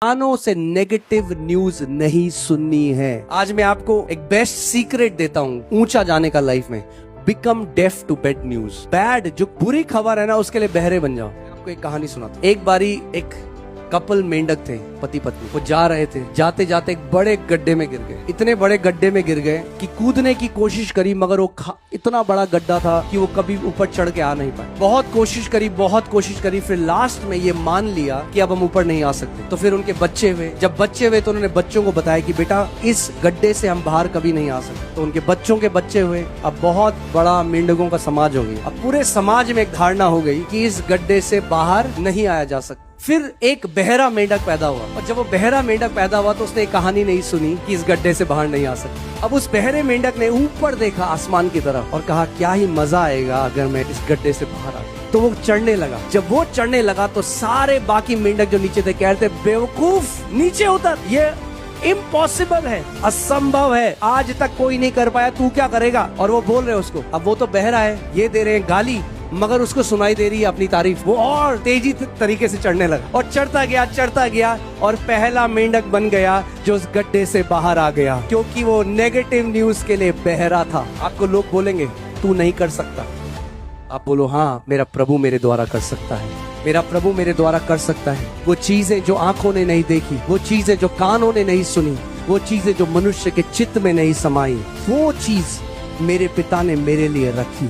कानों से negative news नहीं सुननी है। आज मैं आपको एक बेस्ट सीक्रेट देता हूँ ऊंचा जाने का लाइफ में। Become deaf to bad news. Bad जो बुरी खबर है ना, उसके लिए बहरे बन जाओ। आपको एक कहानी सुनाता हूं। एक बारी एक कपल मेंढक थे, पति पत्नी। वो जा रहे थे, जाते जाते एक बड़े गड्ढे में गिर गए। इतने बड़े गड्ढे में गिर गए कि कूदने की कोशिश करी, मगर वो इतना बड़ा गड्ढा था कि वो कभी ऊपर चढ़ के आ नहीं पाए। बहुत कोशिश करी, फिर लास्ट में ये मान लिया कि अब हम ऊपर नहीं आ सकते। तो फिर उनके बच्चे हुए। जब बच्चे हुए तो उन्होंने बच्चों को बताया कि बेटा इस गड्ढे से हम बाहर कभी नहीं आ सकते। तो उनके बच्चों के बच्चे हुए। अब बहुत बड़ा मेंढकों का समाज हो गया। अब पूरे समाज में एक धारणा हो गई कि इस गड्ढे से बाहर नहीं आया जा सकता। फिर एक बहरा मेंढक पैदा हुआ, और जब वो बहरा मेंढक पैदा हुआ तो उसने एक कहानी नहीं सुनी कि इस गड्ढे से बाहर नहीं आ सकता। अब उस बहरे मेंढक ने ऊपर देखा आसमान की तरफ और कहा क्या ही मजा आएगा अगर मैं इस गड्ढे से बाहर आ गया। तो वो चढ़ने लगा। जब वो चढ़ने लगा तो सारे बाकी मेंढक जो नीचे थे कह रहे थे बेवकूफ, नीचे उतर, ये इम्पॉसिबल है, असंभव है, आज तक कोई नहीं कर पाया, तू क्या करेगा। और वो बोल रहे हैं उसको। अब वो तो बहरा है, ये दे रहे हैं गाली, मगर उसको सुनाई दे रही है अपनी तारीफ। वो और तेजी तरीके से चढ़ने लगा और चढ़ता गया और पहला मेंढक बन गया जो उस गड्ढे से बाहर आ गया, क्योंकि वो नेगेटिव न्यूज के लिए बहरा था। आपको लोग बोलेंगे तू नहीं कर सकता, आप बोलो हाँ मेरा प्रभु मेरे द्वारा कर सकता है, मेरा प्रभु मेरे द्वारा कर सकता है। वो चीजें जो आंखों ने नहीं देखी, वो चीजें जो कानों ने नहीं सुनी, वो चीजें जो मनुष्य के चित्त में नहीं समाई, वो चीज मेरे पिता ने मेरे लिए रखी।